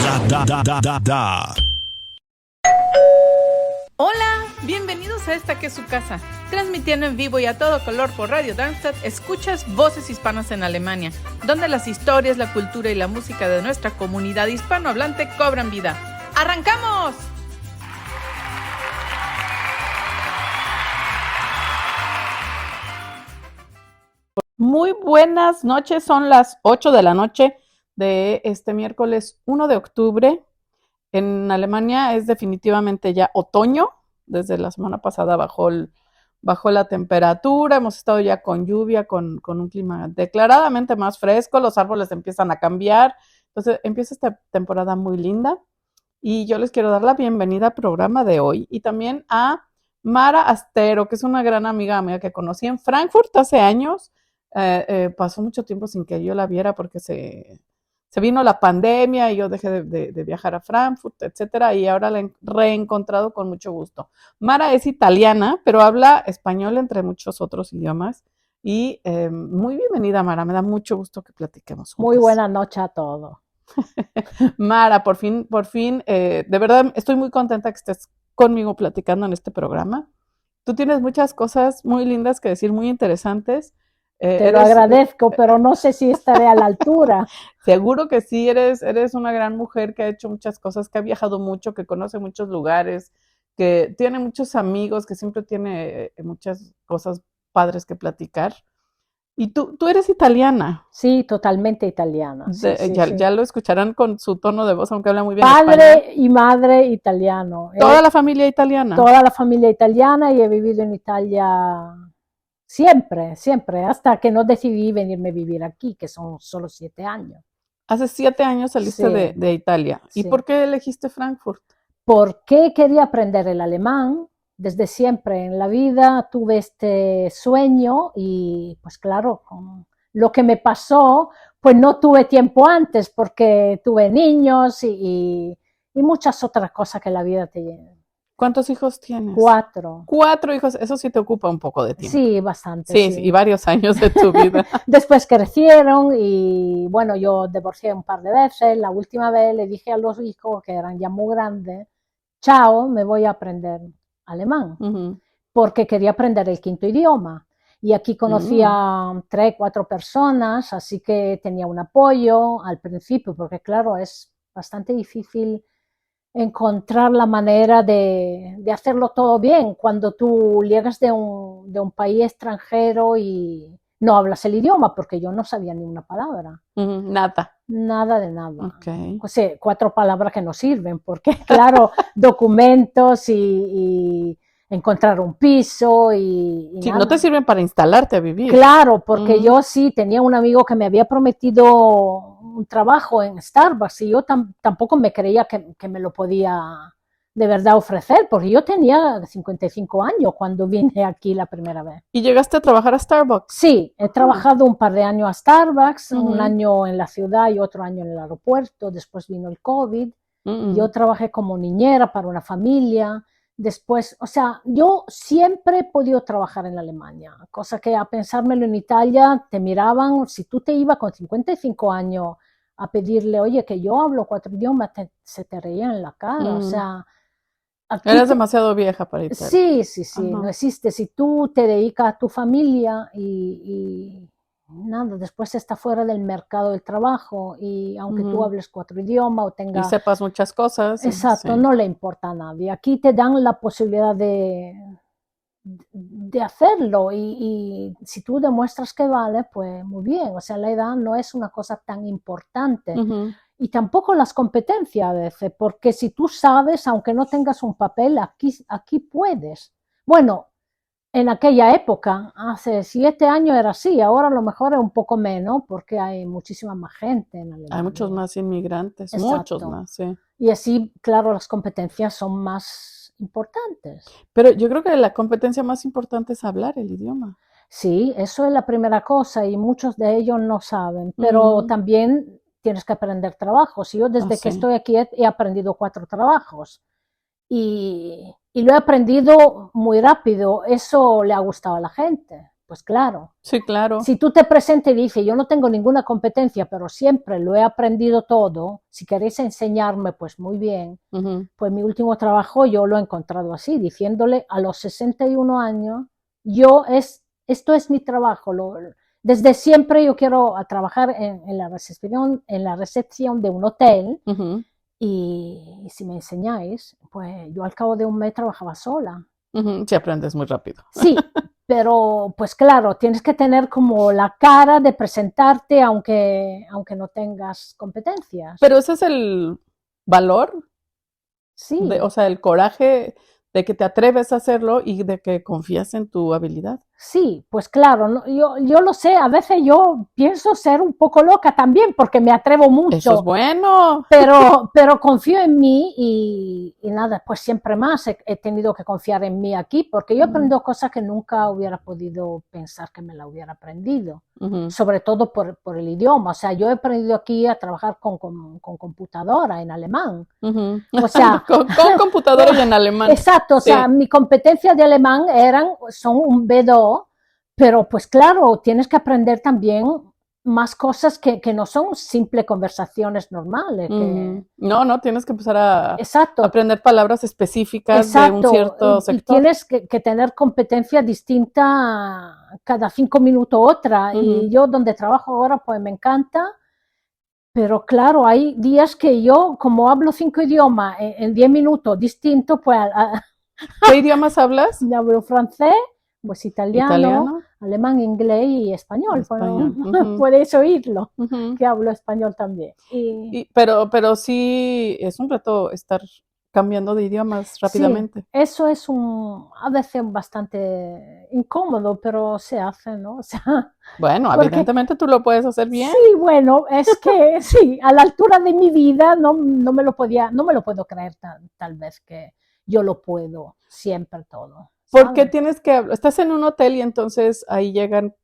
Da. Hola, bienvenidos a esta que es su casa. Transmitiendo en vivo y a todo color por Radio Darmstadt, escuchas Voces Hispanas en Alemania, donde las historias, la cultura y la música de nuestra comunidad hispanohablante cobran vida. ¡Arrancamos! Muy buenas noches, son las 8 de la noche de este miércoles 1 de octubre. En Alemania es definitivamente ya otoño. Desde la semana pasada bajó la temperatura, hemos estado ya con lluvia, con un clima declaradamente más fresco, los árboles empiezan a cambiar, entonces empieza esta temporada muy linda y yo les quiero dar la bienvenida al programa de hoy y también a Mara Astero, que es una gran amiga mía que conocí en Frankfurt hace años. Pasó mucho tiempo sin que yo la viera porque se vino la pandemia y yo dejé de viajar a Frankfurt, etcétera, y ahora la he reencontrado con mucho gusto. Mara es italiana, pero habla español entre muchos otros idiomas. Y muy bienvenida, Mara, me da mucho gusto que platiquemos juntas. Muy buena noche a todos. Mara, por fin, de verdad estoy muy contenta que estés conmigo platicando en este programa. Tú tienes muchas cosas muy lindas que decir, muy interesantes. Te lo agradezco, pero no sé si estaré a la altura. Seguro que sí, eres una gran mujer que ha hecho muchas cosas, que ha viajado mucho, que conoce muchos lugares, que tiene muchos amigos, que siempre tiene muchas cosas padres que platicar. Y tú eres italiana. Sí, totalmente italiana. Sí, ya lo escucharán con su tono de voz, aunque habla muy bien Padre español. y madre italiano. ¿Toda la familia italiana? Toda la familia italiana y he vivido en Italia siempre, hasta que no decidí venirme a vivir aquí, que son solo 7 años. Hace 7 años saliste de Italia. ¿Y por qué elegiste Frankfurt? Porque quería aprender el alemán. Desde siempre en la vida tuve este sueño y pues claro, con lo que me pasó, pues no tuve tiempo antes porque tuve niños y muchas otras cosas que la vida te lleva. ¿Cuántos hijos tienes? 4. 4 hijos, eso sí te ocupa un poco de tiempo. Sí, bastante. Sí, y varios años de tu vida. Después crecieron y bueno, yo divorcié un par de veces. La última vez le dije a los hijos, que eran ya muy grandes, chao, me voy a aprender alemán, porque quería aprender el 5º idioma. Y aquí conocí a 3, 4 personas, así que tenía un apoyo al principio, porque claro, es bastante difícil encontrar la manera de hacerlo todo bien cuando tú llegas de un país extranjero y no hablas el idioma, porque yo no sabía ni una palabra. Nada de nada. Okay. O sea, 4 palabras que no sirven, porque claro, documentos y encontrar un piso y sí, nada. no te sirven para instalarte a vivir. Claro, porque yo sí tenía un amigo que me había prometido un trabajo en Starbucks y yo tampoco me creía que me lo podía de verdad ofrecer, porque yo tenía 55 años cuando vine aquí la primera vez. ¿Y llegaste a trabajar a Starbucks? Sí, he trabajado un par de años a Starbucks, un año en la ciudad y otro año en el aeropuerto, después vino el COVID, y yo trabajé como niñera para una familia. Después, o sea, yo siempre he podido trabajar en Alemania, cosa que a pensármelo en Italia te miraban, si tú te ibas con 55 años a pedirle, oye, que yo hablo 4 idiomas, se te reían en la cara, o sea... Eras demasiado vieja para Italia. Sí, no existe. Si tú te dedicas a tu familia y nada, después estás fuera del mercado del trabajo y aunque tú hables 4 idiomas o tengas... Y sepas muchas cosas. Exacto, no le importa a nadie. Aquí te dan la posibilidad de hacerlo y si tú demuestras que vale, pues muy bien. O sea, la edad no es una cosa tan importante. Y tampoco las competencias a veces, porque si tú sabes, aunque no tengas un papel, aquí puedes. Bueno, en aquella época, hace 7 años era así, ahora a lo mejor es un poco menos, porque hay muchísima más gente en Alemania. Hay muchos más inmigrantes, exacto. Muchos más, sí. Y así, claro, las competencias son más importantes. Pero yo creo que la competencia más importante es hablar el idioma. Sí, eso es la primera cosa y muchos de ellos no saben, pero también tienes que aprender trabajos. Yo desde que estoy aquí he aprendido 4 trabajos y lo he aprendido muy rápido. Eso le ha gustado a la gente, pues claro. Sí, claro. Si tú te presentas y dices, yo no tengo ninguna competencia, pero siempre lo he aprendido todo, si queréis enseñarme, pues muy bien. Pues mi último trabajo yo lo he encontrado así, diciéndole a los 61 años, esto es mi trabajo. Desde siempre yo quiero trabajar en la recepción de un hotel. Y si me enseñáis, pues yo al cabo de un mes trabajaba sola. Sí, aprendes muy rápido. Sí, pero pues claro, tienes que tener como la cara de presentarte aunque no tengas competencias. Pero ese es el valor, Sí. O sea, el coraje de que te atreves a hacerlo y de que confías en tu habilidad. Sí, pues claro, ¿no? Yo lo sé, a veces yo pienso ser un poco loca también porque me atrevo mucho. Eso es bueno. Pero confío en mí y nada, pues siempre más he tenido que confiar en mí aquí porque yo he aprendido cosas que nunca hubiera podido pensar que me la hubiera aprendido, sobre todo por el idioma. O sea, yo he aprendido aquí a trabajar con computadora en alemán. O sea, con computadora y en alemán. Exacto, o sea, mi competencia de alemán son un B2, pero pues claro, tienes que aprender también más cosas que no son simples conversaciones normales. No, tienes que empezar a Exacto. aprender palabras específicas. Exacto. De un cierto sector. Y tienes que tener competencia distinta cada 5 minutos otra. Y yo donde trabajo ahora pues me encanta, pero claro, hay días que yo como hablo 5 idiomas en 10 minutos distintos, pues... ¿Qué idiomas hablas? Yo hablo francés, pues italiano, alemán, inglés y español. Bueno, puedes oírlo, que hablo español también. Pero sí es un reto estar cambiando de idiomas rápidamente. Sí, eso es a veces bastante incómodo, pero se hace, ¿no? O sea, bueno, evidentemente tú lo puedes hacer bien. Sí, bueno, es que sí, a la altura de mi vida no me lo puedo creer tal vez que yo lo puedo siempre todo. Porque estás en un hotel y entonces ahí llegan,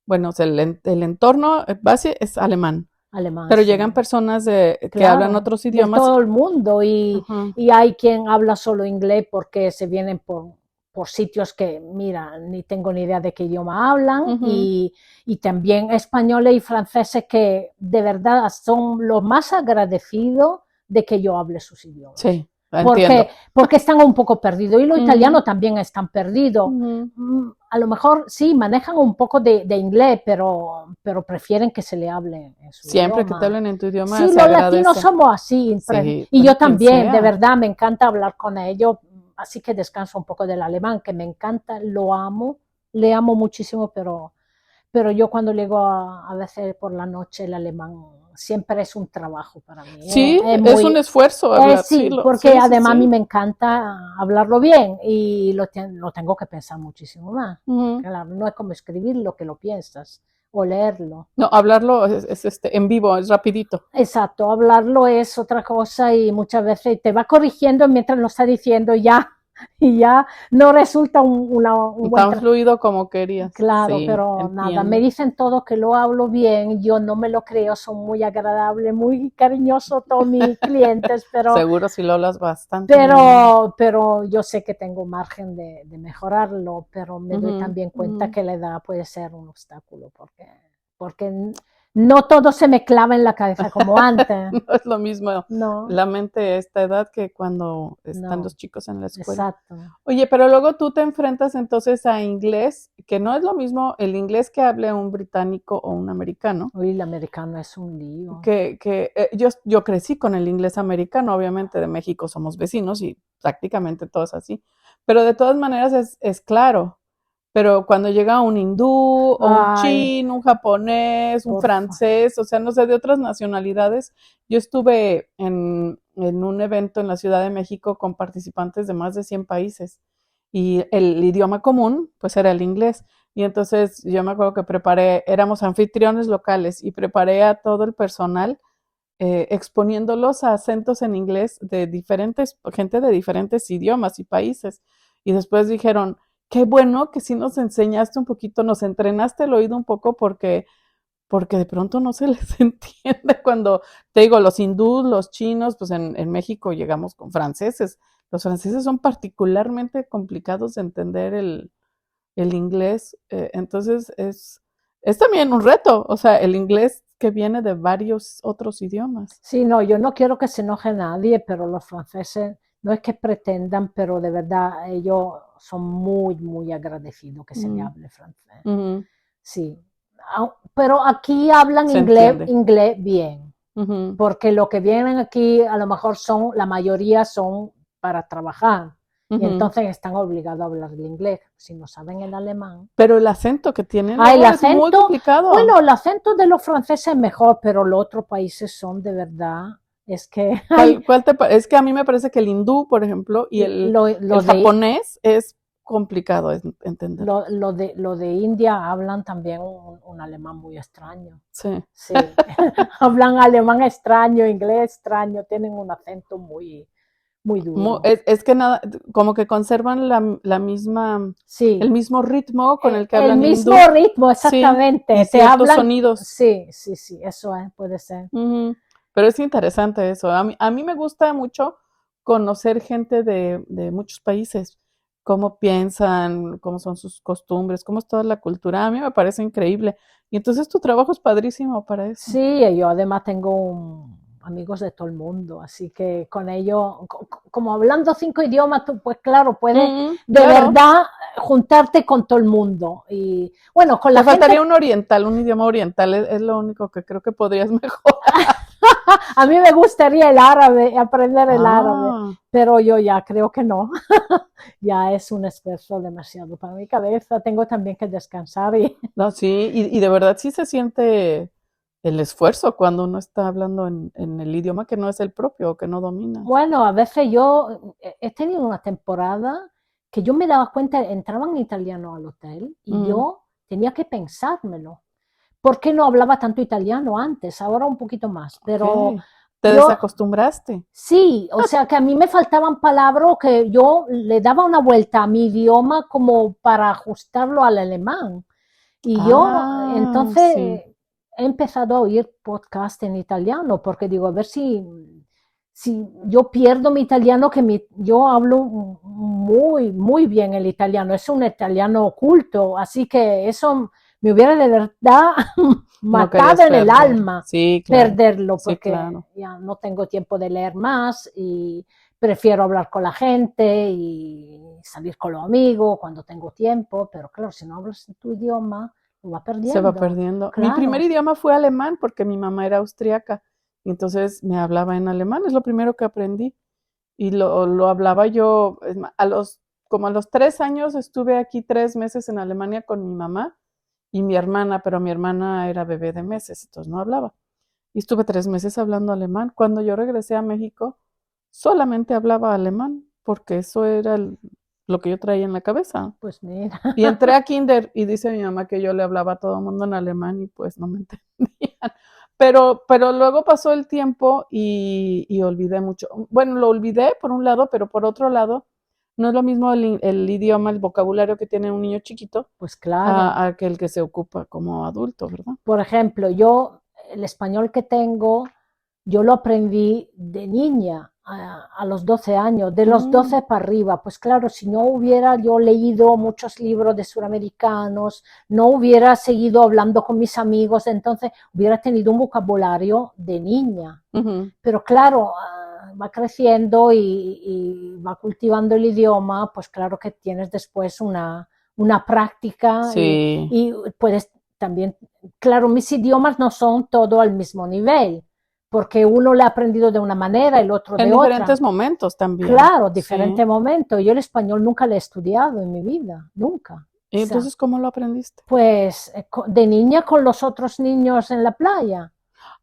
bueno, o sea, el entorno base es alemán. Pero sí. Llegan personas que hablan otros idiomas. De todo el mundo y hay quien habla solo inglés porque se vienen por sitios que, mira, ni tengo ni idea de qué idioma hablan y también españoles y franceses que de verdad son los más agradecidos de que yo hable sus idiomas. Sí. Porque están un poco perdidos y los italianos también están perdidos. A lo mejor sí, manejan un poco de inglés, pero prefieren que se le hable en su Siempre idioma. Que te hablen en tu idioma. Sí, los latinos somos así. Sí, y yo también, de verdad, me encanta hablar con ellos, así que descanso un poco del alemán, que me encanta, lo amo, le amo muchísimo, pero yo cuando llego a veces por la noche el alemán siempre es un trabajo para mí. Sí, es un esfuerzo hablar. Sí, porque además a mí me encanta hablarlo bien y lo tengo que pensar muchísimo más. Claro, no es como escribirlo que lo piensas o leerlo. No, hablarlo es en vivo, es rapidito. Exacto, hablarlo es otra cosa y muchas veces te va corrigiendo mientras lo está diciendo y ya no resulta un tan fluido como querías. Claro, sí, pero entiendo. Nada, me dicen todos que lo hablo bien, yo no me lo creo, son muy agradables, muy cariñosos todos mis clientes, pero... Seguro si lo hablas bastante. Pero yo sé que tengo margen de mejorarlo, pero me doy también cuenta que la edad puede ser un obstáculo, porque no todo se me clava en la cabeza como antes. No es lo mismo la mente a esta edad que cuando están los chicos en la escuela. Exacto. Oye, pero luego tú te enfrentas entonces a inglés, que no es lo mismo el inglés que hable un británico o un americano. Uy, el americano es un lío. Yo crecí con el inglés americano, obviamente de México somos vecinos y prácticamente todo es así. Pero de todas maneras es claro. Pero cuando llega un hindú, o un chino, un japonés, un francés, o sea, no sé, de otras nacionalidades. Yo estuve en un evento en la Ciudad de México con participantes de más de 100 países y el idioma común, pues era el inglés. Y entonces yo me acuerdo que éramos anfitriones locales y preparé a todo el personal exponiéndolos a acentos en inglés de gente de diferentes idiomas y países. Y después dijeron, qué bueno que sí nos enseñaste un poquito, nos entrenaste el oído un poco porque de pronto no se les entiende cuando, te digo, los hindús, los chinos, pues en México llegamos con franceses. Los franceses son particularmente complicados de entender el inglés. Entonces es también un reto, o sea, el inglés que viene de varios otros idiomas. Sí, no, yo no quiero que se enoje nadie, pero los franceses no es que pretendan, pero de verdad ellos son muy, muy agradecidos que se le hable francés. Sí, pero aquí hablan inglés bien, porque lo que vienen aquí a lo mejor la mayoría son para trabajar. Y entonces están obligados a hablar el inglés, si no saben el alemán. Pero el acento que tienen el es muy complicado. Bueno, el acento de los franceses es mejor, pero los otros países son de verdad, es que... Es que a mí me parece que el hindú, por ejemplo, y el japonés es complicado entender. Lo de India hablan también un alemán muy extraño. Sí. Sí. Hablan alemán extraño, inglés extraño, tienen un acento muy duro. Es que nada, como que conservan la misma, el mismo ritmo con el que hablan hindú. El mismo ritmo, exactamente. Sí, y ciertos sonidos. Sí, eso puede ser. Pero es interesante eso. A mí me gusta mucho conocer gente de muchos países, cómo piensan, cómo son sus costumbres, cómo es toda la cultura. A mí me parece increíble. Y entonces tu trabajo es padrísimo para eso. Sí, yo además tengo amigos de todo el mundo, así que con ellos, como hablando 5 idiomas, tú pues claro, puedes verdad juntarte con todo el mundo. Y bueno, con la gente... faltaría un oriental, un idioma oriental, es lo único que creo que podrías mejorar. A mí me gustaría el árabe, aprender el árabe, pero yo ya creo que no. Ya es un esfuerzo demasiado para mi cabeza, tengo también que descansar. No, sí, y de verdad sí se siente el esfuerzo cuando uno está hablando en el idioma que no es el propio o que no domina. Bueno, a veces yo he tenido una temporada que yo me daba cuenta, entraban italianos al hotel y yo tenía que pensármelo. ¿Por qué no hablaba tanto italiano antes? Ahora un poquito más, pero... ¿Te desacostumbraste? Sí, o sea que a mí me faltaban palabras que yo le daba una vuelta a mi idioma como para ajustarlo al alemán. Y yo entonces he empezado a oír podcast en italiano porque digo, a ver si yo pierdo mi italiano, que yo hablo muy, muy bien el italiano, es un italiano oculto, así que eso me hubiera de verdad matado en el alma perderlo, porque ya no tengo tiempo de leer más y prefiero hablar con la gente y salir con los amigos cuando tengo tiempo, pero claro, si no hablas tu idioma, lo va perdiendo. Se va perdiendo. Claro. Mi primer idioma fue alemán porque mi mamá era austríaca y entonces me hablaba en alemán, es lo primero que aprendí y lo hablaba yo, como a los 3 años estuve aquí 3 meses en Alemania con mi mamá y mi hermana, pero mi hermana era bebé de meses, entonces no hablaba. Y estuve 3 meses hablando alemán. Cuando yo regresé a México, solamente hablaba alemán, porque eso era lo que yo traía en la cabeza. Pues mira. Y entré a kinder y dice mi mamá que yo le hablaba a todo el mundo en alemán y pues no me entendían. Pero luego pasó el tiempo y olvidé mucho. Bueno, lo olvidé por un lado, pero por otro lado, no es lo mismo el idioma, el vocabulario que tiene un niño chiquito, pues claro, a que el que se ocupa como adulto, ¿verdad? Por ejemplo, el español que tengo, yo lo aprendí de niña, a los 12 años, de los 12 para arriba. Pues claro, si no hubiera yo leído muchos libros de suramericanos, no hubiera seguido hablando con mis amigos, entonces hubiera tenido un vocabulario de niña. Pero claro, va creciendo y va cultivando el idioma, pues claro que tienes después una práctica y puedes también, claro, mis idiomas no son todo al mismo nivel, porque uno lo ha aprendido de una manera, el otro de otra. En diferentes momentos también. Claro, diferentes momentos. Yo el español nunca lo he estudiado en mi vida, nunca. ¿Y entonces cómo lo aprendiste? Pues de niña con los otros niños en la playa.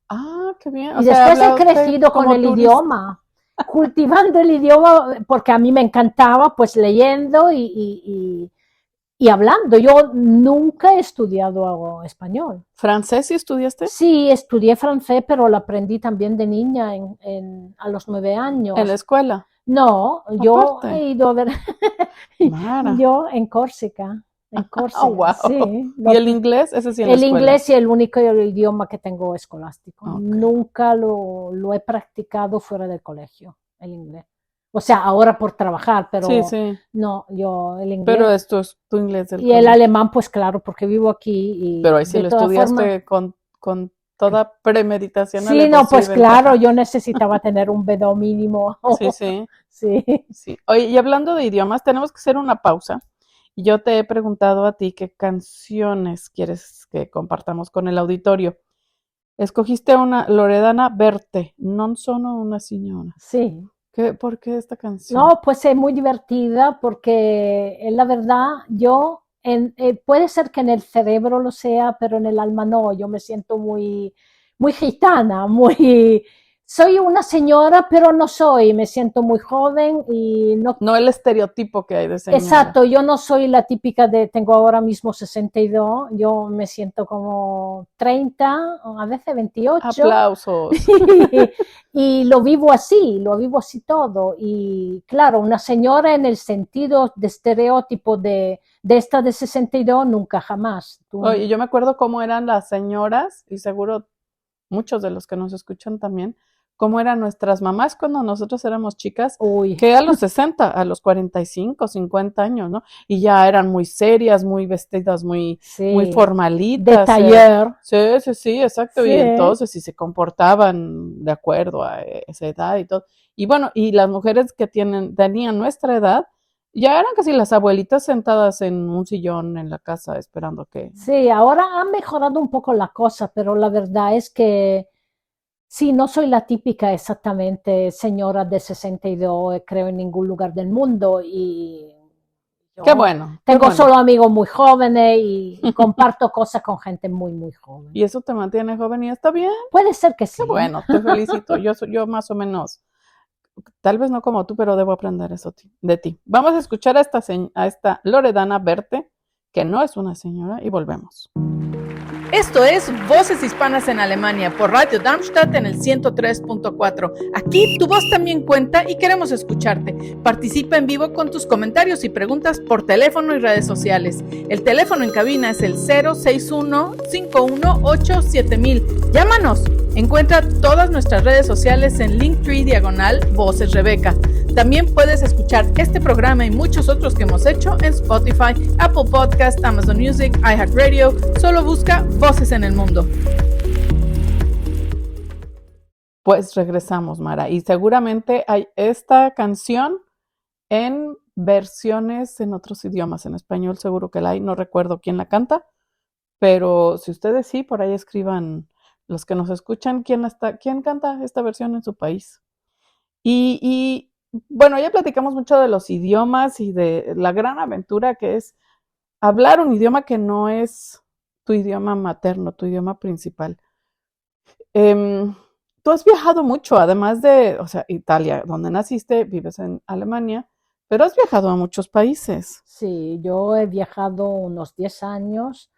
Ah, qué bien. Y después he crecido con el idioma, cultivando el idioma, porque a mí me encantaba, pues leyendo y hablando. Yo nunca he estudiado español. ¿Francés sí estudiaste? Sí, estudié francés, pero lo aprendí también de niña a los 9 años. ¿En la escuela? No, yo he ido a ver, yo en Córcega. En Córcega, wow. Sí. ¿Y el inglés? Ese sí en la escuela. El inglés es el único idioma que tengo escolástico. Nunca lo he practicado fuera del colegio, el inglés. O sea, ahora por trabajar, pero sí. no, yo el inglés. Pero esto es tu inglés del Y el alemán, pues claro, porque vivo aquí y pero ahí sí de lo todas estudiaste formas. con toda premeditación, Sí, no, alevosía y pues claro, ventaja. yo necesitaba tener un B2 mínimo. Sí, sí, Sí. sí. Oye, y hablando de idiomas, tenemos que hacer una pausa. Y yo te he preguntado a ti qué canciones quieres que compartamos con el auditorio. Escogiste una Loredana Berté, Non sono una signora. Sí. ¿Por qué esta canción? No, pues es muy divertida porque la verdad, puede ser que en el cerebro lo sea, pero en el alma no. Yo me siento muy, muy gitana, muy... Soy una señora, pero no soy. Me siento muy joven y no. No el estereotipo que hay de señora. Exacto, yo no soy la típica de tengo ahora mismo 62, yo me siento como 30, a veces 28. Aplausos. Y lo vivo así todo. Y claro, una señora en el sentido de estereotipo de esta de 62, nunca jamás. Oye, yo me acuerdo cómo eran las señoras, y seguro muchos de los que nos escuchan también, cómo eran nuestras mamás cuando nosotros éramos chicas, Uy, que a los 60, a los 45, 50 años, ¿no? Y ya eran muy serias, muy vestidas, muy sí, de formalitas. taller. Sí, exacto. Y Sí. entonces, si se comportaban de acuerdo a esa edad y todo. Y bueno, y las mujeres que tenían nuestra edad, ya eran casi las abuelitas sentadas en un sillón en la casa esperando que... Sí, ahora han mejorado un poco la cosa, pero la verdad es que sí, no soy la típica exactamente señora de 62, creo en ningún lugar del mundo y Qué yo bueno, qué tengo bueno. solo amigos muy jóvenes y comparto cosas con gente muy, muy joven. Y eso te mantiene joven y está bien. Puede ser que Qué sí. bueno, te felicito. Yo más o menos, tal vez no como tú, pero debo aprender eso de ti. Vamos a escuchar a esta Loredana Berté, que no es una señora, y volvemos. Esto es Voces Hispanas en Alemania por Radio Darmstadt en el 103.4. Aquí tu voz también cuenta y queremos escucharte. Participa en vivo con tus comentarios y preguntas por teléfono y redes sociales. El teléfono en cabina es el 061-518-7000. Llámanos. Encuentra todas nuestras redes sociales en Linktree/Voces Rebeca. También puedes escuchar este programa y muchos otros que hemos hecho en Spotify, Apple Podcast, Amazon Music, iHeartRadio. Solo busca Voces en el Mundo. Pues regresamos, Mara, y seguramente hay esta canción en versiones en otros idiomas. En español seguro que la hay, no recuerdo quién la canta, pero si ustedes sí, por ahí escriban los que nos escuchan quién canta esta versión en su país. Y bueno, ya platicamos mucho de los idiomas y de la gran aventura que es hablar un idioma que no es tu idioma materno, tu idioma principal. Tú has viajado mucho, además de, o sea, Italia, donde naciste, vives en Alemania, pero has viajado a muchos países. Sí, yo he viajado unos 10 años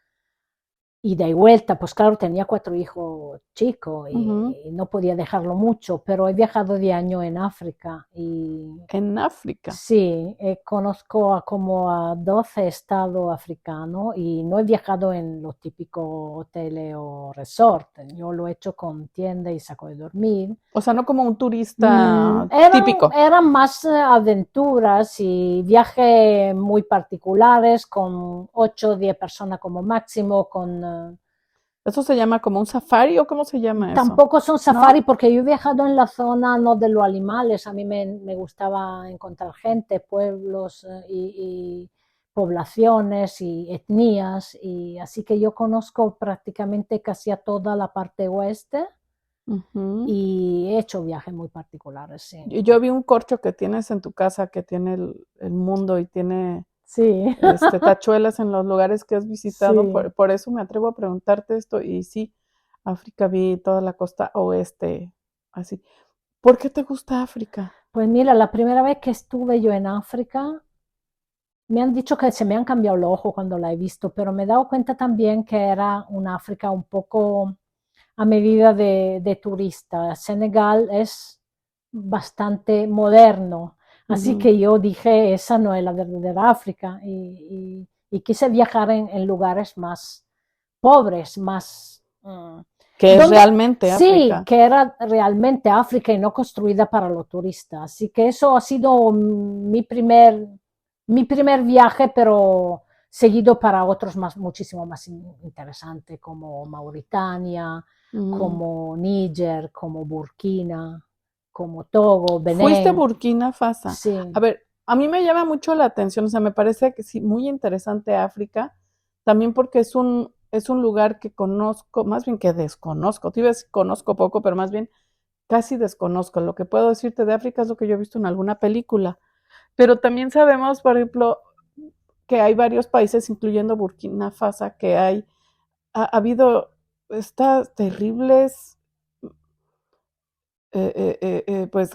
y de vuelta, pues claro, tenía 4 hijos chicos y no podía dejarlo mucho, pero he viajado de año en África y En África. sí, conozco como a 12 estados africanos y no he viajado en los típicos hoteles o resorts, yo lo he hecho con tienda y saco de dormir. O sea, no como un turista Eran, típico. eran más aventuras y viajes muy particulares con 8 o 10 personas como máximo, ¿Eso se llama como un safari o cómo se llama eso? tampoco son safari ¿No? porque yo he viajado en la zona no de los animales, a mí me gustaba encontrar gente, pueblos y poblaciones y etnias, y así que yo conozco prácticamente casi a toda la parte oeste y he hecho viajes muy particulares, sí. Yo vi un corcho que tienes en tu casa que tiene el mundo y tiene Sí, tachuelas en los lugares que has visitado. sí. Por eso me atrevo a preguntarte esto. Y sí, África vi toda la costa oeste, así. ¿Por qué te gusta África? Pues mira, la primera vez que estuve yo en África, me han dicho que se me han cambiado los ojos cuando la he visto, pero me he dado cuenta también que era una África un poco a medida de turista. Senegal es bastante moderno, así que yo dije, esa no es la verdadera África, y quise viajar en lugares más pobres, más... Que es realmente sí, África. que era realmente África y no construida para los turistas. Así que eso ha sido mi primer viaje, pero seguido para otros muchísimo más interesantes, como Mauritania, como Níger, como Burkina, como Togo, Fuiste a Benín. Burkina Faso. Sí. A ver, a mí me llama mucho la atención, o sea, me parece que sí, muy interesante África, también porque es un lugar que conozco, más bien que desconozco. Tú ves, conozco poco, pero más bien casi desconozco. Lo que puedo decirte de África es lo que yo he visto en alguna película. Pero también sabemos, por ejemplo, que hay varios países, incluyendo Burkina Faso, que ha habido estas terribles, pues,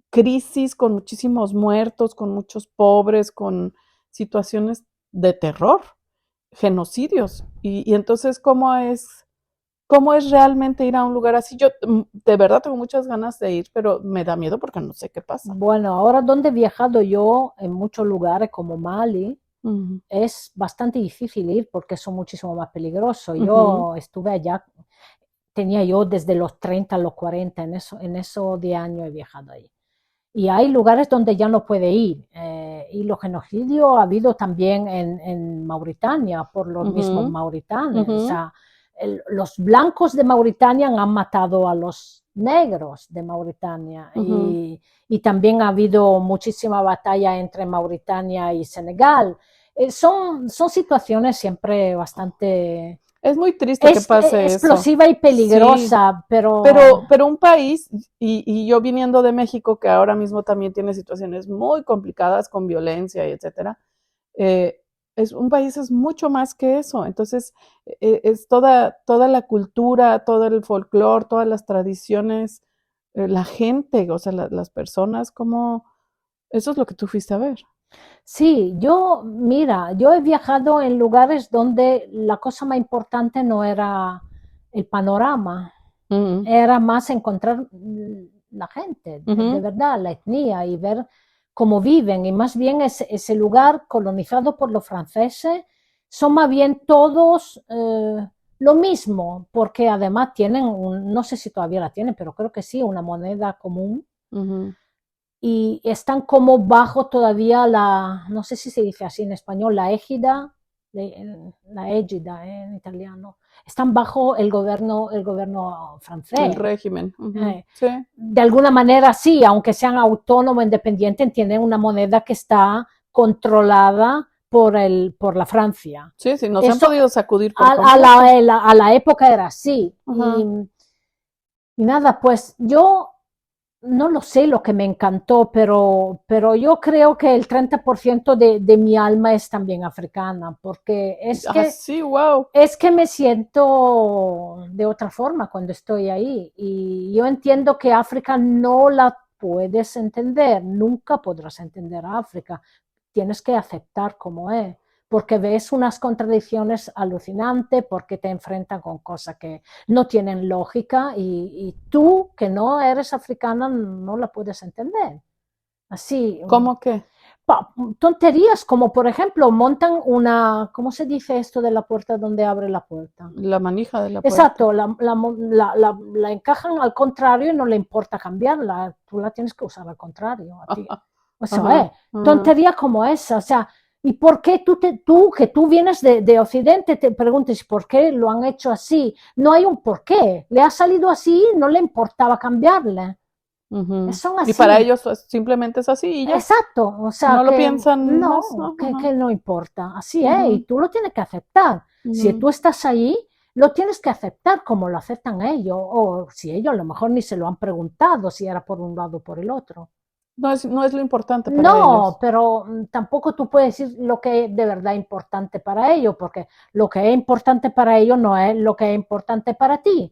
crisis con muchísimos muertos, con muchos pobres, con situaciones de terror, genocidios. Y entonces, ¿cómo es realmente ir a un lugar así? Yo de verdad tengo muchas ganas de ir, pero me da miedo porque no sé qué pasa. Bueno, ahora donde he viajado yo, en muchos lugares como Mali, es bastante difícil ir porque son muchísimo más peligrosos. Yo estuve allá, tenía yo desde los 30 a los 40, en eso de año he viajado ahí. Y hay lugares donde ya no puede ir. Y los genocidios ha habido también en Mauritania, por los mismos mauritanos. O sea, los blancos de Mauritania han matado a los negros de Mauritania. Y también ha habido muchísima batalla entre Mauritania y Senegal. Son situaciones siempre bastante Es muy triste que pase eso. explosiva y peligrosa, Sí, pero pero un país, y yo viniendo de México, que ahora mismo también tiene situaciones muy complicadas con violencia y etcétera, un país es mucho más que eso. Entonces, es toda la cultura, todo el folclore, todas las tradiciones, la gente, o sea, las personas, como, eso es lo que tú fuiste a ver. sí, mira, yo he viajado en lugares donde la cosa más importante no era el panorama, era más encontrar la gente, de verdad, la etnia y ver cómo viven. Y más bien ese lugar colonizado por los franceses son más bien todos lo mismo, porque además tienen, no sé si todavía la tienen, pero creo que sí, una moneda común y están como bajo todavía no sé si se dice así en español, la égida, la égida en italiano, están bajo el gobierno El francés. régimen. Sí. De alguna manera sí, aunque sean autónomos, independientes, tienen una moneda que está controlada por la Francia. Sí, sí, nos han Eso podido sacudir por a completo. la época era así. Y nada, pues yo no lo sé lo que me encantó, pero yo creo que el 30% de mi alma es también africana, porque Sí, wow. es que me siento de otra forma cuando estoy ahí. Y yo entiendo que África no la puedes entender, nunca podrás entender a África. Tienes que aceptar como es, porque ves unas contradicciones alucinantes, porque te enfrentan con cosas que no tienen lógica y tú, que no eres africana, no la puedes entender. Así, ¿Cómo qué? tonterías como por ejemplo montan ¿cómo se dice esto de la puerta donde abre la puerta? La manija de la puerta. Exacto, la encajan al contrario y no le importa cambiarla, tú la tienes que usar al contrario. A ti. Eso es, tontería como esa, o sea, ¿y por qué tú vienes de Occidente, te preguntes por qué lo han hecho así? No hay un por qué, le ha salido así, no le importaba cambiarle. Son Y para así. ellos simplemente es así y ya. Exacto, o sea No lo que piensan más. no, que no importa, así es, y tú lo tienes que aceptar. Si tú Ujú. estás ahí, lo tienes que aceptar como lo aceptan ellos, o si ellos a lo mejor ni se lo han preguntado si era por un lado o por el otro. No es lo importante para No, ellos. pero tampoco tú puedes decir lo que es de verdad importante para ellos, porque lo que es importante para ellos no es lo que es importante para ti.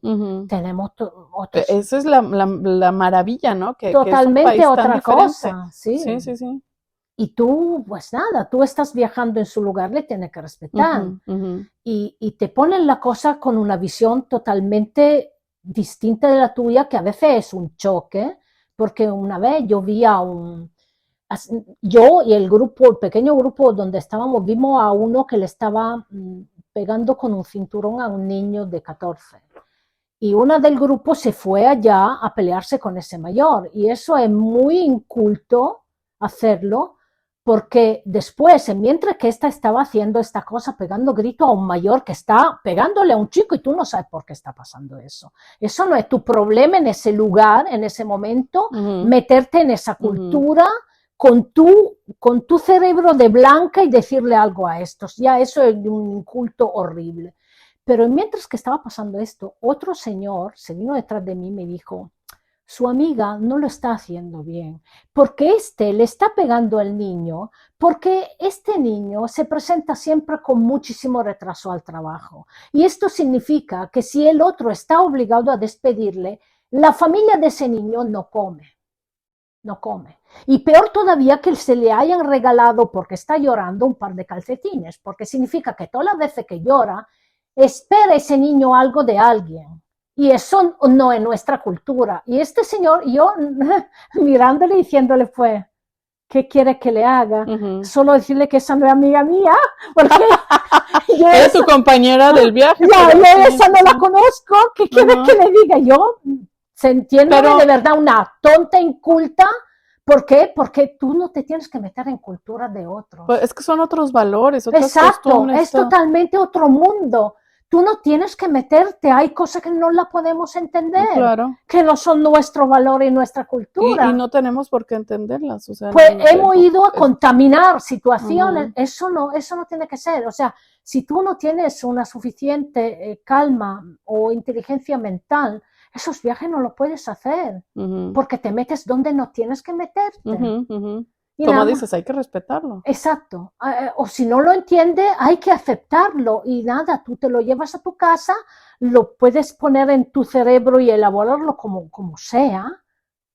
Tenemos otros Esa es la maravilla, ¿no? Que es un totalmente país tan otra diferente. cosa, sí. Sí, sí, sí. Y tú, pues nada, tú estás viajando en su lugar, le tienes que respetar. Y te ponen la cosa con una visión totalmente distinta de la tuya, que a veces es un choque, porque una vez yo vi yo y el pequeño grupo donde estábamos, vimos a uno que le estaba pegando con un cinturón a un niño de 14. y una del grupo se fue allá a pelearse con ese mayor. Y eso es muy inculto hacerlo, porque después, mientras que esta estaba haciendo esta cosa, pegando grito a un mayor que está pegándole a un chico y tú no sabes por qué está pasando eso. Eso no es tu problema en ese lugar, en ese momento, meterte en esa cultura con tu cerebro de blanca y decirle algo a estos. Ya eso es un inculto horrible. Pero mientras que estaba pasando esto, otro señor se vino detrás de mí y me dijo, su amiga no lo está haciendo bien, porque le está pegando al niño, porque este niño se presenta siempre con muchísimo retraso al trabajo. Y esto significa que si el otro está obligado a despedirle, la familia de ese niño no come. No come. Y peor todavía que se le hayan regalado, porque está llorando, un par de calcetines, porque significa que todas las veces que llora, espera ese niño algo de alguien. Y eso no es nuestra cultura. Y este señor, yo mirándole y diciéndole, pues, ¿qué quiere que le haga? Solo decirle que esa no es amiga mía, porque es tu compañera del viaje. Ya, yo esa no la conozco, ¿qué quiere que le diga? Yo se entiende de verdad una tonta inculta. ¿Por qué? Porque tú no te tienes que meter en cultura de otros. Pues es que son otros valores, otras Exacto, costumbres. Es totalmente otro mundo. Tú no tienes que meterte, hay cosas que no la podemos entender, que no son nuestro valor y nuestra cultura. Y no tenemos por qué entenderlas. O sea, pues hemos ido a contaminar situaciones, eso no tiene que ser. O sea, si tú no tienes una suficiente calma o inteligencia mental, esos viajes no los puedes hacer, porque te metes donde no tienes que meterte. Como dices, hay que respetarlo. Exacto. O si no lo entiende, hay que aceptarlo. Y nada, tú te lo llevas a tu casa, lo puedes poner en tu cerebro y elaborarlo como sea,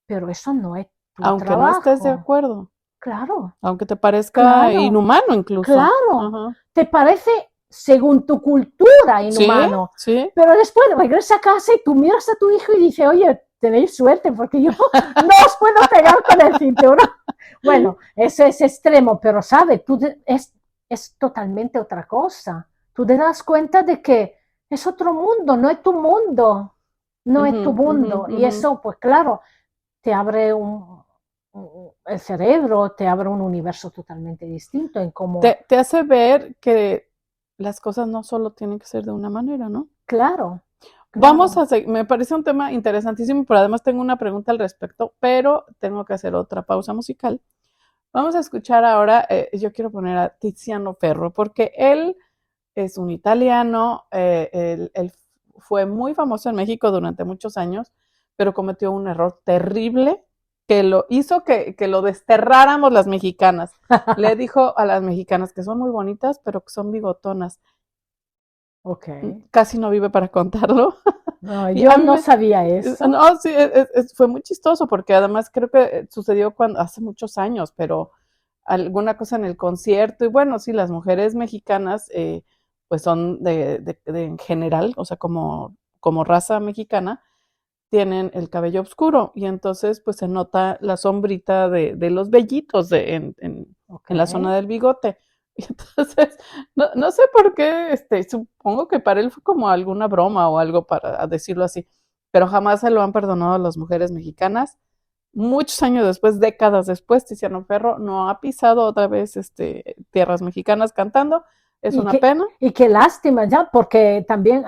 pero eso no es tu aunque trabajo. No estés de acuerdo. Claro. Aunque te parezca inhumano incluso. Claro. Te parece, según tu cultura, inhumano. Sí. Pero después regresa a casa y tú miras a tu hijo y dices, oye, tenéis suerte porque yo no os puedo pegar con el cinturón. Bueno, eso es extremo, pero sabes, es totalmente otra cosa. Tú te das cuenta de que es otro mundo, no es tu mundo, no es tu mundo. Y eso, pues claro, te abre el cerebro, te abre un universo totalmente distinto en cómo... Te hace ver que las cosas no solo tienen que ser de una manera, ¿no? Claro. Vamos a seguir, me parece un tema interesantísimo, pero además tengo una pregunta al respecto, pero tengo que hacer otra pausa musical. Vamos a escuchar ahora, yo quiero poner a Tiziano Ferro, porque él es un italiano, él fue muy famoso en México durante muchos años, pero cometió un error terrible que lo hizo que lo desterráramos las mexicanas. Le dijo a las mexicanas que son muy bonitas, pero que son bigotonas. Okay. Casi no vive para contarlo. No, yo no sabía eso. No, sí, fue muy chistoso porque además creo que sucedió hace muchos años, pero alguna cosa en el concierto y bueno, sí, las mujeres mexicanas pues son en general, o sea, como raza mexicana, tienen el cabello oscuro y entonces pues se nota la sombrita de los vellitos en la zona del bigote. Y entonces, no sé por qué, supongo que para él fue como alguna broma o algo para decirlo así, pero jamás se lo han perdonado a las mujeres mexicanas. Muchos años después, décadas después, Tiziano Ferro no ha pisado otra vez tierras mexicanas cantando. Es una pena. Y qué lástima ya, porque también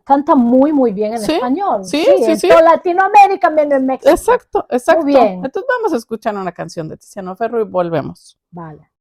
canta muy, muy bien en español. Sí. Toda Latinoamérica, menos en México. Exacto. Muy bien. Entonces vamos a escuchar una canción de Tiziano Ferro y volvemos. Vale.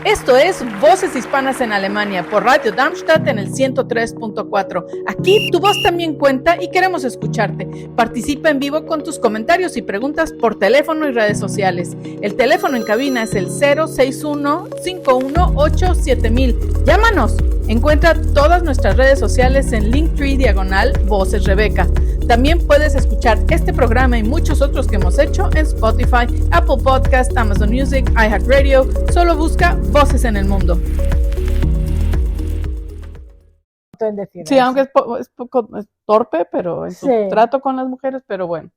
Esto es Voces Hispanas en Alemania por Radio Darmstadt en el 103.4. Aquí tu voz también cuenta y queremos escucharte. Participa en vivo con tus comentarios y preguntas por teléfono y redes sociales. El teléfono en cabina es el 061-518-7000. Llámanos. Encuentra todas nuestras redes sociales en Linktree/Voces Rebeca. También puedes escuchar este programa y muchos otros que hemos hecho en Spotify, Apple Podcast, Amazon Music, iHeartRadio. Solo busca Voces en el Mundo. Sí, aunque es poco torpe, pero en su trato con las mujeres, pero bueno,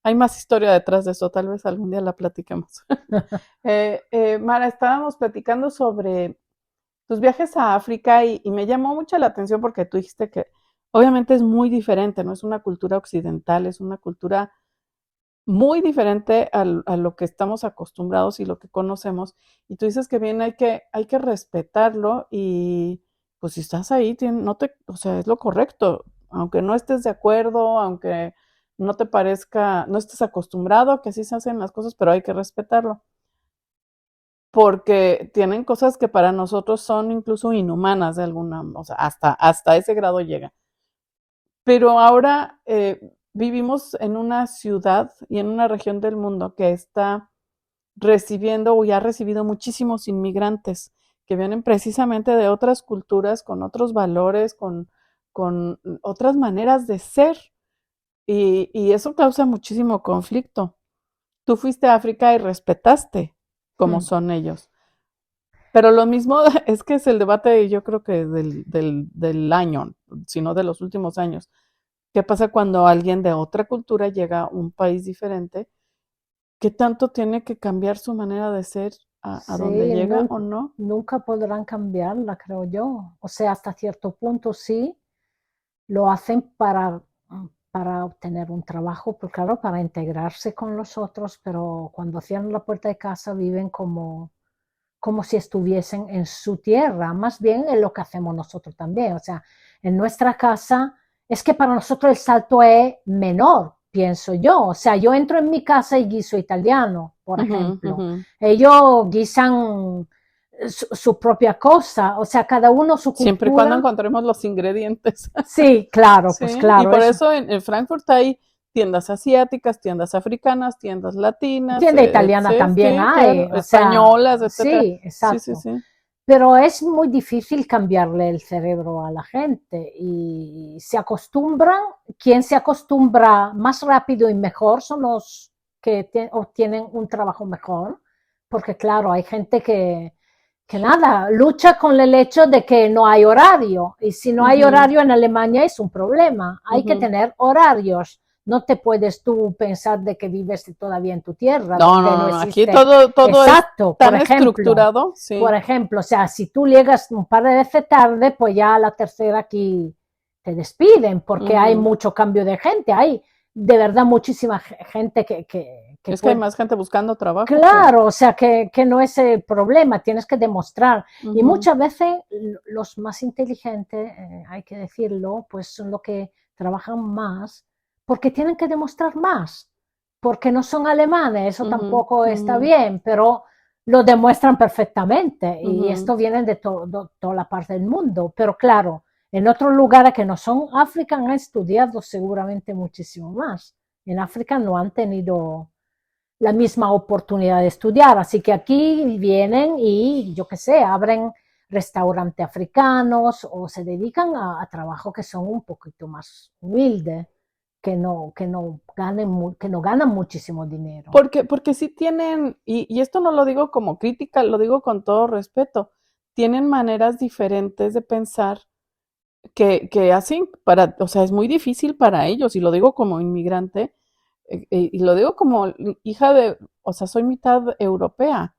hay más historia detrás de eso, tal vez algún día la platiquemos. Mara, estábamos platicando sobre tus viajes a África y me llamó mucho la atención porque tú dijiste que obviamente es muy diferente, no es una cultura occidental, es una cultura muy diferente a lo que estamos acostumbrados y lo que conocemos. Y tú dices que bien hay que respetarlo y pues si estás ahí, no te, o sea, es lo correcto, aunque no estés de acuerdo, aunque no te parezca, no estés acostumbrado a que así se hacen las cosas, pero hay que respetarlo. Porque tienen cosas que para nosotros son incluso inhumanas de alguna, o sea, hasta ese grado llega. Pero ahora vivimos en una ciudad y en una región del mundo que está recibiendo o ya ha recibido muchísimos inmigrantes que vienen precisamente de otras culturas, con otros valores, con otras maneras de ser. Y eso causa muchísimo conflicto. Tú fuiste a África y respetaste cómo son ellos. Pero lo mismo es que es el debate, yo creo que del año, sino de los últimos años. ¿Qué pasa cuando alguien de otra cultura llega a un país diferente? ¿Qué tanto tiene que cambiar su manera de ser a donde Sí, llega o no? nunca podrán cambiarla, creo yo. O sea, hasta cierto punto sí, lo hacen para obtener un trabajo, pues claro, para integrarse con los otros, pero cuando cierran la puerta de casa viven como si estuviesen en su tierra. Más bien es lo que hacemos nosotros también. O sea, en nuestra casa es que para nosotros el salto es menor, pienso yo. O sea, yo entro en mi casa y guiso italiano, por ejemplo. Ellos guisan su propia cosa, o sea, cada uno su cultura. Siempre y cuando encontremos los ingredientes. Sí, claro, Sí, pues claro. y por eso en Frankfurt hay tiendas asiáticas, tiendas africanas, tiendas latinas, Tienda italiana sí, también sí, hay, claro, o sea, españolas, etcétera. sí, Sí, sí, exacto. sí. Pero es muy difícil cambiarle el cerebro a la gente y se acostumbran, quien se acostumbra más rápido y mejor son los que obtienen un trabajo mejor, porque claro, hay gente que nada, lucha con el hecho de que no hay horario y si no hay horario en Alemania es un problema, hay que tener horarios. No te puedes tú pensar de que vives todavía en tu tierra, No, donde no, no no, aquí existe. todo es Exacto, tan estructurado, sí. por ejemplo, o sea, si tú llegas un par de veces tarde, pues ya a la tercera aquí te despiden, porque hay mucho cambio de gente, hay de verdad muchísima gente que es que hay más gente buscando trabajo. Claro, o sea, que no es el problema, tienes que demostrar. Y muchas veces los más inteligentes, hay que decirlo, pues son los que trabajan más porque tienen que demostrar más, porque no son alemanes, eso tampoco está bien, pero lo demuestran perfectamente y esto viene de toda la parte del mundo. Pero claro, en otros lugares que no son África han estudiado seguramente muchísimo más. En África no han tenido la misma oportunidad de estudiar. Así que aquí vienen y, yo qué sé, abren restaurantes africanos o se dedican a trabajos que son un poquito más humildes, que no ganan muchísimo dinero. Porque sí tienen, y esto no lo digo como crítica, lo digo con todo respeto, tienen maneras diferentes de pensar que hacen o sea, es muy difícil para ellos, y lo digo como inmigrante, y lo digo como hija o sea, soy mitad europea,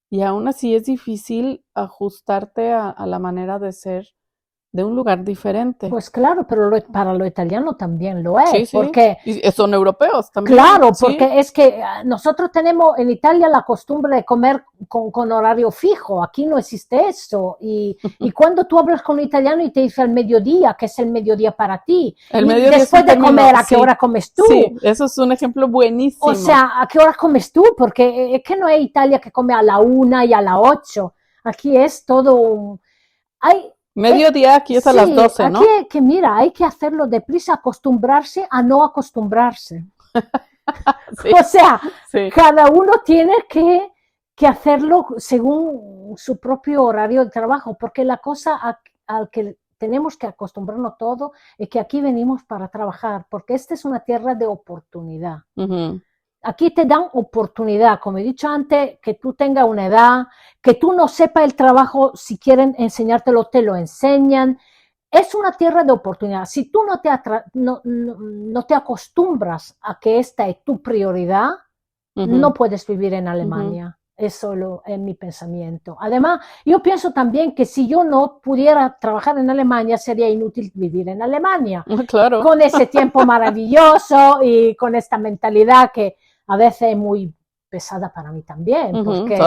y aún así es difícil ajustarte a la manera de ser de un lugar diferente. Pues claro, pero para lo italiano también lo es, Sí, sí, porque y son europeos también. claro, sí. porque es que nosotros tenemos en Italia la costumbre de comer con horario fijo, aquí no existe eso. Y cuando tú hablas con un italiano y te dice al mediodía, que es el mediodía para ti, El y mediodía después de comer, ¿a qué hora comes tú? Sí, eso es un ejemplo buenísimo. O sea, ¿a qué hora comes tú? Porque es que no es Italia que come a la 1 y a la 8. Aquí es todo. Mediodía aquí es a las 12, ¿no? Aquí que mira, hay que hacerlo deprisa, acostumbrarse a no acostumbrarse. Sí, o sea, sí. Cada uno tiene que hacerlo según su propio horario de trabajo, porque la cosa al que tenemos que acostumbrarnos todo es que aquí venimos para trabajar, porque esta es una tierra de oportunidad. Aquí te dan oportunidad, como he dicho antes, que tú tengas una edad, que tú no sepas el trabajo, si quieren enseñártelo, te lo enseñan. Es una tierra de oportunidad. Si tú no te acostumbras a que esta es tu prioridad, no puedes vivir en Alemania. Eso es mi pensamiento. Además, yo pienso también que si yo no pudiera trabajar en Alemania, sería inútil vivir en Alemania. Claro. Con ese tiempo maravilloso y con esta mentalidad que a veces es muy pesada para mí también, porque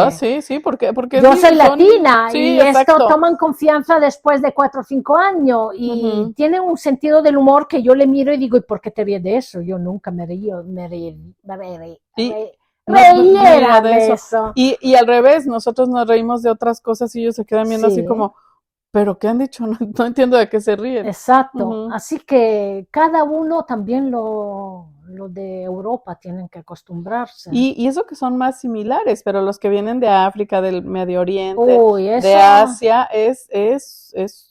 sí, porque yo soy latina sí, y exacto. esto toman confianza después de 4 o 5 años y tienen un sentido del humor que yo le miro y digo, ¿y por qué te ríes de eso? Yo nunca me reiría de eso. Y al revés, nosotros nos reímos de otras cosas y ellos se quedan viendo así como, ¿pero qué han dicho? No entiendo de qué se ríen. Exacto. Así que cada uno también lo de Europa tienen que acostumbrarse. Y eso que son más similares, pero los que vienen de África, del Medio Oriente, eso, de Asia, es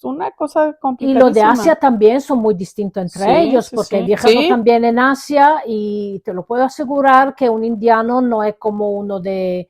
una cosa complicadísima. Y los de Asia también son muy distintos entre ellos, porque he viajado también en Asia y te lo puedo asegurar que un indiano no es como uno de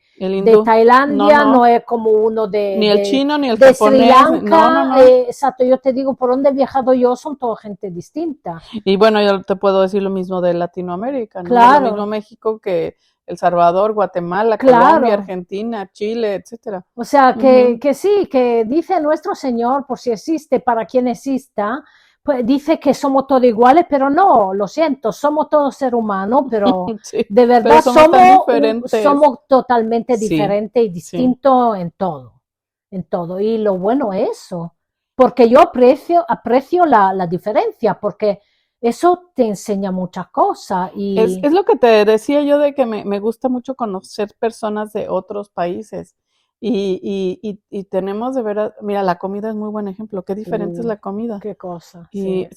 Tailandia, no es como uno ni el chino, ni el de japonés. Sri Lanka. Exacto, yo te digo, por donde he viajado yo son toda gente distinta. Y bueno, yo te puedo decir lo mismo de Latinoamérica, ¿no? Claro. Lo mismo México que El Salvador, Guatemala, Colombia, Argentina, Chile, etcétera. O sea, que sí, que dice nuestro Señor, por si existe, para quien exista, pues dice que somos todos iguales, pero no, lo siento, somos todos seres humanos, pero de verdad somos totalmente diferentes y distintos en todo. Y lo bueno es eso, porque yo aprecio la diferencia, porque eso te enseña muchas cosas. Y es lo que te decía yo de que me gusta mucho conocer personas de otros países. Y tenemos de verdad, mira, la comida es muy buen ejemplo. Qué diferente es la comida. Qué cosa. Sí.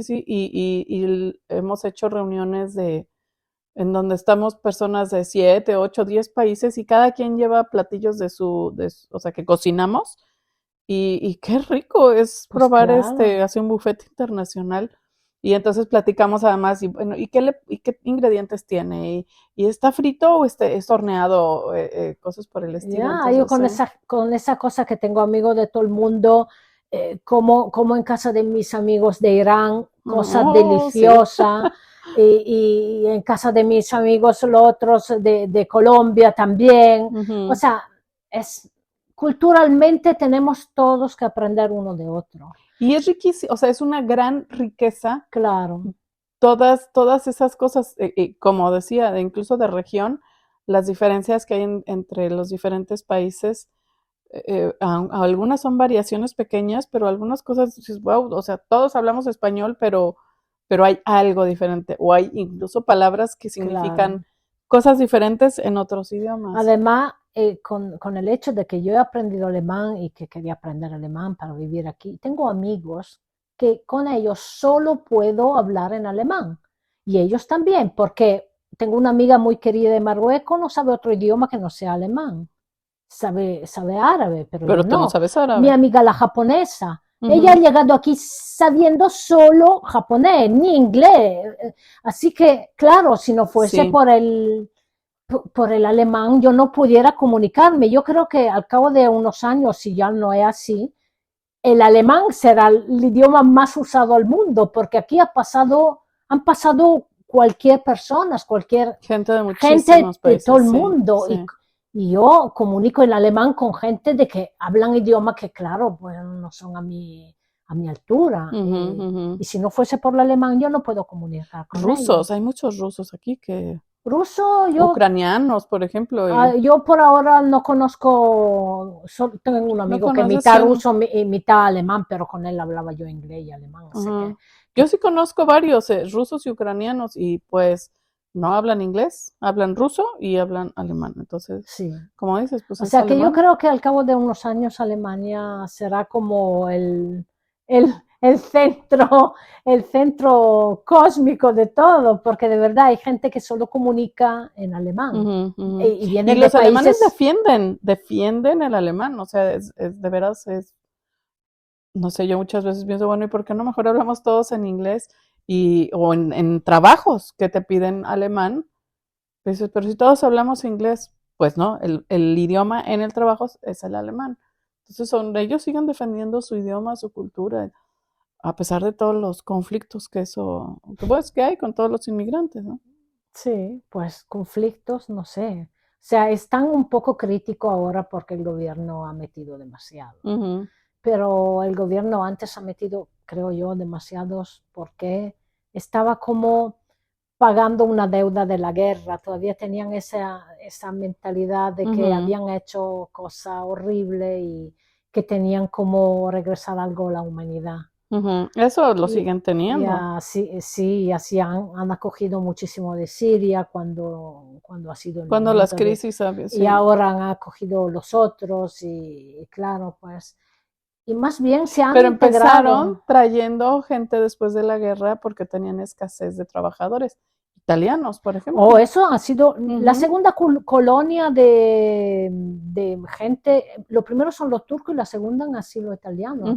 Y hemos hecho reuniones en donde estamos personas de 7, 8, 10 países y cada quien lleva platillos o sea, que cocinamos. Y qué rico es probar hacer un buffet internacional. Y entonces platicamos además, y bueno, ¿y qué ingredientes tiene? ¿Y está frito o es horneado? Cosas por el estilo. Entonces, yo con esa cosa que tengo amigos de todo el mundo, como en casa de mis amigos de Irán, cosas deliciosas, y en casa de mis amigos los otros de Colombia también. O sea, culturalmente tenemos todos que aprender uno de otro. Y es riquísimo, o sea, es una gran riqueza. Claro. Todas esas cosas, como decía, incluso de región, las diferencias que hay entre los diferentes países, algunas son variaciones pequeñas, pero algunas cosas, dices, wow, o sea, todos hablamos español, pero hay algo diferente, o hay incluso palabras que significan cosas diferentes en otros idiomas. Además, con el hecho de que yo he aprendido alemán y que quería aprender alemán para vivir aquí, tengo amigos que con ellos solo puedo hablar en alemán. Y ellos también, porque tengo una amiga muy querida de Marruecos, no sabe otro idioma que no sea alemán. Sabe árabe, pero tú no sabes árabe. Mi amiga la japonesa, ella ha llegado aquí sabiendo solo japonés, ni inglés. Así que, claro, si no fuese por el alemán, yo no pudiera comunicarme. Yo creo que al cabo de unos años, si ya no es así, el alemán será el idioma más usado al mundo, porque aquí han pasado cualquier persona, cualquier gente de muchísimos países, todo el mundo. Sí. Y yo comunico en alemán con gente de que hablan idiomas que, claro, pues no son a mi altura. Y si no fuese por el alemán, yo no puedo comunicar con ellos. Hay muchos rusos aquí que... yo... Ucranianos, por ejemplo. Yo por ahora no conozco, tengo un amigo que mitad ruso y mitad alemán, pero con él hablaba yo inglés y alemán. Así que... Yo sí conozco varios rusos y ucranianos y pues no hablan inglés, hablan ruso y hablan alemán. Entonces, sí. Como dices, pues o sea que yo creo que al cabo de unos años Alemania será como el centro cósmico de todo, porque de verdad hay gente que solo comunica en alemán. Y viene de los países... alemanes defienden el alemán, o sea, de veras no sé, yo muchas veces pienso, bueno, ¿y por qué no mejor hablamos todos en inglés? O en trabajos que te piden alemán, pues, pero si todos hablamos inglés, pues no, el idioma en el trabajo es el alemán. Entonces ellos siguen defendiendo su idioma, su cultura, a pesar de todos los conflictos que hay con todos los inmigrantes, ¿no? Sí, pues conflictos, no sé. sea, están un poco críticos ahora porque el gobierno ha metido demasiado. Pero el gobierno antes ha metido, creo yo, demasiados porque estaba como pagando una deuda de la guerra, todavía tenían esa mentalidad de que habían hecho cosas horribles y que tenían como regresar algo a la humanidad. Eso lo siguen teniendo. Sí, así han acogido muchísimo de Siria cuando ha sido el Cuando las crisis, y ahora han acogido los otros y claro, pues, y más bien se han Pero integrado. empezaron trayendo gente después de la guerra porque tenían escasez de trabajadores italianos, por ejemplo. Eso ha sido la segunda colonia de gente. Lo primero son los turcos y la segunda han sido italianos.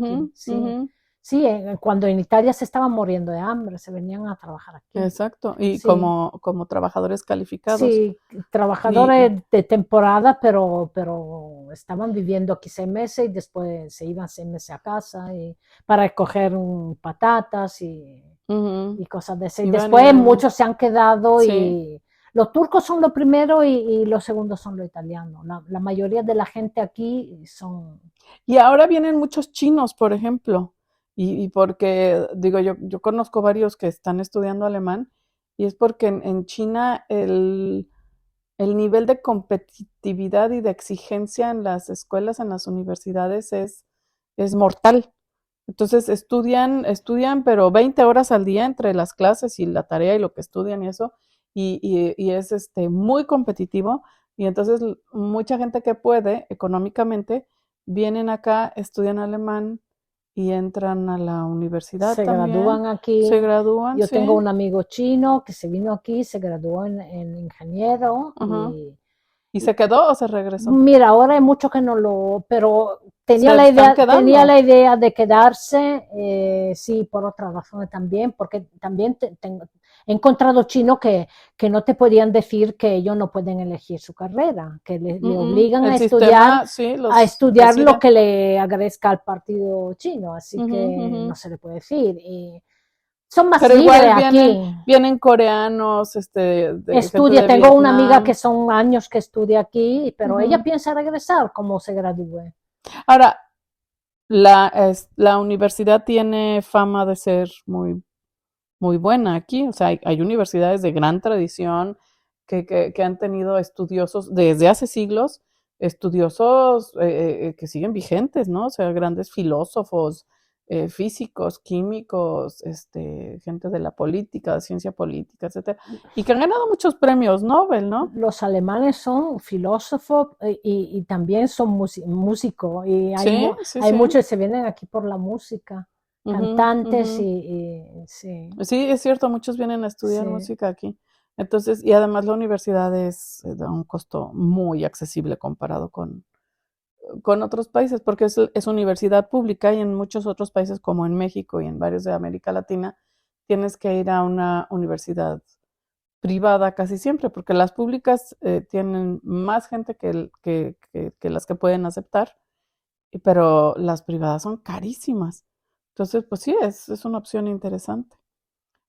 Sí, cuando en Italia se estaban muriendo de hambre, se venían a trabajar aquí. Exacto, y como trabajadores calificados. Sí, trabajadores de temporada, pero estaban viviendo aquí 6 meses y después se iban 6 meses a casa para recoger patatas y cosas de ese. Y después muchos se han quedado y los turcos son los primeros y los segundos son los italianos. La mayoría de la gente aquí son... Y ahora vienen muchos chinos, por ejemplo, y porque, digo, yo conozco varios que están estudiando alemán, y es porque en China el nivel de competitividad y de exigencia en las escuelas, en las universidades es mortal. Entonces estudian, pero 20 horas al día entre las clases y la tarea y lo que estudian y eso, y es muy competitivo, y entonces mucha gente que puede económicamente vienen acá, estudian alemán y entran a la universidad se también. Gradúan aquí. Se gradúan, Yo tengo un amigo chino que se vino aquí, se graduó en ingeniero ¿Y se quedó o se regresó? Mira, ahora hay mucho que no lo, pero tenía la idea de quedarse, sí, por otras razones también, porque también he encontrado chinos que no te podían decir que ellos no pueden elegir su carrera, que le obligan a estudiar lo que le agrezca al partido chino, así que no se le puede decir. Y son más pero libres igual aquí. Vienen coreanos, estudia, tengo una amiga que son años que estudia aquí, pero ella piensa regresar como se gradúe. Ahora, la universidad tiene fama de ser muy, muy buena aquí, o sea, hay universidades de gran tradición que han tenido estudiosos desde hace siglos, estudiosos que siguen vigentes, ¿no? O sea, grandes filósofos, físicos, químicos, gente de la política, de ciencia política, etcétera, y que han ganado muchos premios Nobel, ¿no? Los alemanes son filósofos y también son músicos, y hay muchos que se vienen aquí por la música, cantantes sí. Sí, es cierto, muchos vienen a estudiar música aquí. Entonces, y además la universidad es de un costo muy accesible comparado con otros países, porque es universidad pública, y en muchos otros países como en México y en varios de América Latina tienes que ir a una universidad privada casi siempre, porque las públicas tienen más gente que las que pueden aceptar, pero las privadas son carísimas. Entonces, pues sí, es una opción interesante.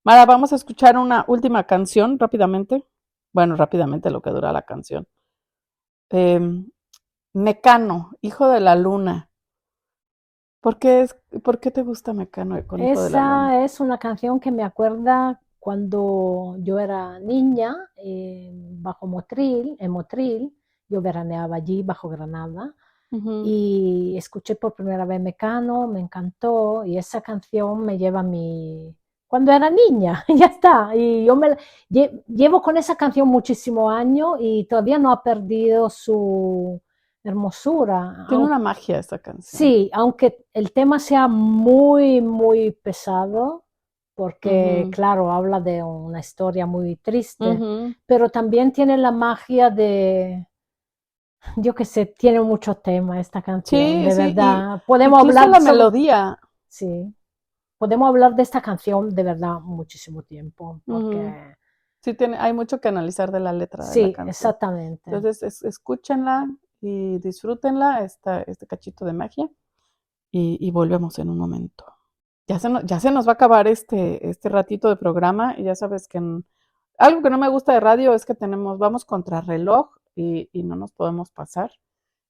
Mara, vamos a escuchar una última canción rápidamente. Bueno, rápidamente lo que dura la canción. Mecano, Hijo de la Luna. ¿Por qué te gusta Mecano con Hijo de la Luna? Esa es una canción que me acuerda cuando yo era niña, bajo Motril, en Motril, yo veraneaba allí bajo Granada, y escuché por primera vez Mecano, me encantó, y esa canción me lleva a mi... Cuando era niña, ya está, y yo llevo con esa canción muchísimos años y todavía no ha perdido su hermosura. Tiene una magia esta canción. Sí, aunque el tema sea muy, muy pesado, porque claro, habla de una historia muy triste, pero también tiene la magia de, yo qué sé, tiene muchos temas esta canción, de verdad. Podemos hablar la melodía. Sí, podemos hablar de esta canción de verdad muchísimo tiempo, porque... Sí, hay mucho que analizar de la letra de la canción. Sí, exactamente. Entonces, escúchenla y disfrútenla, este cachito de magia, y volvemos en un momento. Ya se nos va a acabar este ratito de programa, y ya sabes que algo que no me gusta de radio es que vamos contra reloj, y no nos podemos pasar.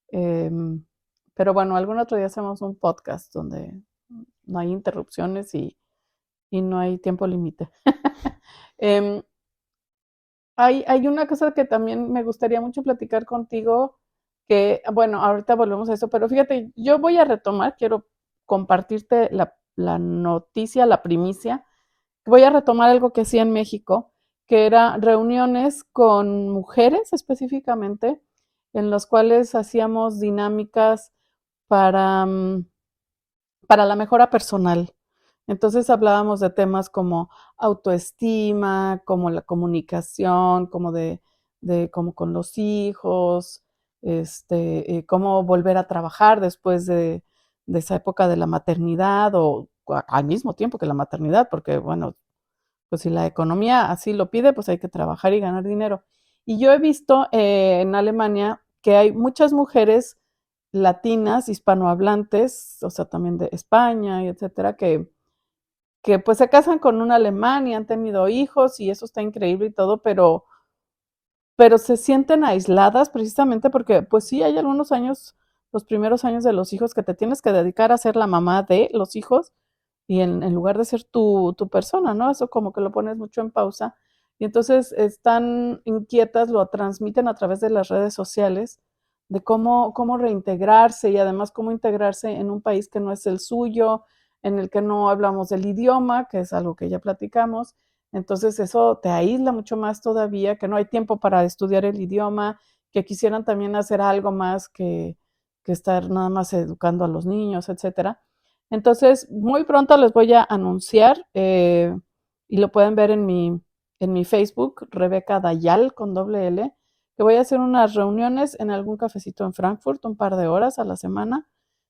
Pero bueno, algún otro día hacemos un podcast donde no hay interrupciones y no hay tiempo límite. Hay una cosa que también me gustaría mucho platicar contigo, que, bueno, ahorita volvemos a eso, pero fíjate, yo voy a retomar, quiero compartirte la noticia, la primicia. Voy a retomar algo que hacía en México, que era reuniones con mujeres específicamente, en los cuales hacíamos dinámicas para la mejora personal. Entonces hablábamos de temas como autoestima, como la comunicación, como como con los hijos, cómo volver a trabajar después de esa época de la maternidad o al mismo tiempo que la maternidad, porque bueno, pues si la economía así lo pide, pues hay que trabajar y ganar dinero. Y yo he visto en Alemania que hay muchas mujeres latinas, hispanohablantes, o sea, también de España y etcétera, que pues se casan con un alemán y han tenido hijos y eso está increíble y todo, pero se sienten aisladas precisamente porque pues sí hay algunos años, los primeros años de los hijos que te tienes que dedicar a ser la mamá de los hijos y en lugar de ser tu persona, ¿no? Eso como que lo pones mucho en pausa y entonces están inquietas, lo transmiten a través de las redes sociales de cómo reintegrarse y además cómo integrarse en un país que no es el suyo, en el que no hablamos del idioma, que es algo que ya platicamos. Entonces eso te aísla mucho más todavía, que no hay tiempo para estudiar el idioma, que quisieran también hacer algo más que estar nada más educando a los niños, etcétera. Entonces, muy pronto les voy a anunciar, y lo pueden ver en mi Facebook, Rebeca Dayal, con doble L, que voy a hacer unas reuniones en algún cafecito en Frankfurt, un par de horas a la semana,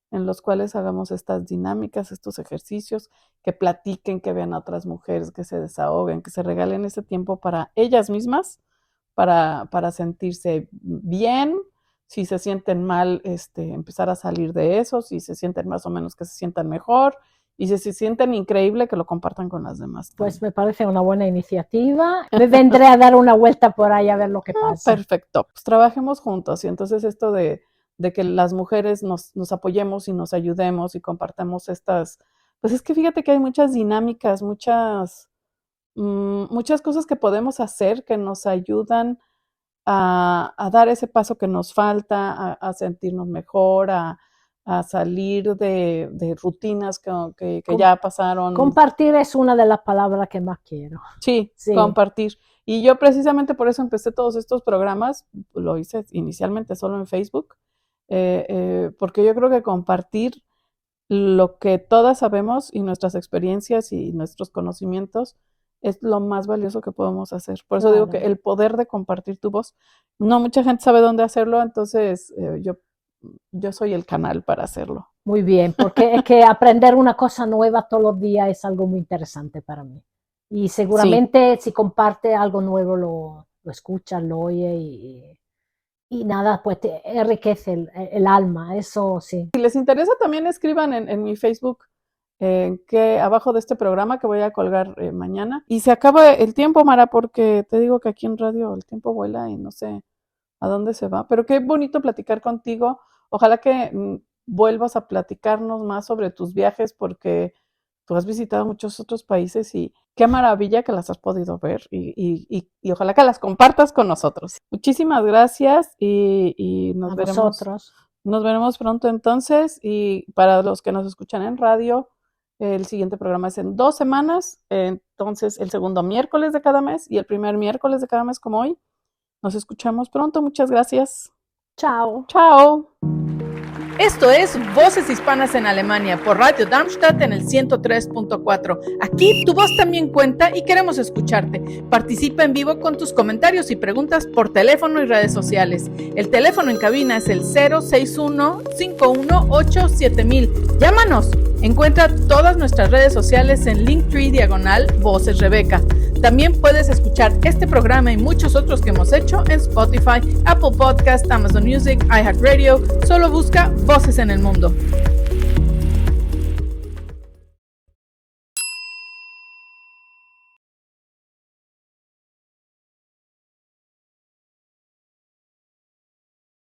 en los cuales hagamos estas dinámicas, estos ejercicios, que platiquen, que vean a otras mujeres, que se desahoguen, que se regalen ese tiempo para ellas mismas, para sentirse bien, si se sienten mal, empezar a salir de eso, si se sienten más o menos que se sientan mejor, y si se sienten increíble, que lo compartan con las demás. Pues me parece una buena iniciativa. Me vendré a dar una vuelta por ahí a ver lo que pasa. Perfecto, pues trabajemos juntos, y entonces esto de que las mujeres nos apoyemos y nos ayudemos y compartamos estas, pues es que fíjate que hay muchas dinámicas, muchas cosas que podemos hacer que nos ayudan a dar ese paso que nos falta, a sentirnos mejor, a salir de rutinas que ya pasaron. Compartir es una de las palabras que más quiero. Sí, compartir. Y yo precisamente por eso empecé todos estos programas, lo hice inicialmente solo en Facebook, porque yo creo que compartir lo que todas sabemos y nuestras experiencias y nuestros conocimientos es lo más valioso que podemos hacer. Por eso digo que el poder de compartir tu voz, no mucha gente sabe dónde hacerlo, entonces yo soy el canal para hacerlo. Muy bien, porque es que aprender una cosa nueva todos los días es algo muy interesante para mí. Y seguramente si comparte algo nuevo lo escuchas, lo oye y nada, pues te enriquece el alma, eso sí. Si les interesa también escriban en mi Facebook, que abajo de este programa que voy a colgar mañana. Y se acaba el tiempo, Mara, porque te digo que aquí en radio el tiempo vuela y no sé a dónde se va. Pero qué bonito platicar contigo. Ojalá que vuelvas a platicarnos más sobre tus viajes, porque tú has visitado muchos otros países y qué maravilla que las has podido ver y ojalá que las compartas con nosotros. Muchísimas gracias y nos veremos pronto entonces. Y para los que nos escuchan en radio, el siguiente programa es en 2 semanas, entonces el segundo miércoles de cada mes y el primer miércoles de cada mes como hoy. Nos escuchamos pronto, muchas gracias. Chao. Chao. Esto es Voces Hispanas en Alemania por Radio Darmstadt en el 103.4. Aquí tu voz también cuenta y queremos escucharte. Participa en vivo con tus comentarios y preguntas por teléfono y redes sociales. El teléfono en cabina es el 061-518-7000. Llámanos. Encuentra todas nuestras redes sociales en Linktree/Voces Rebeca. También puedes escuchar este programa y muchos otros que hemos hecho en Spotify, Apple Podcast, Amazon Music, iHeartRadio. Solo busca Voces en el Mundo.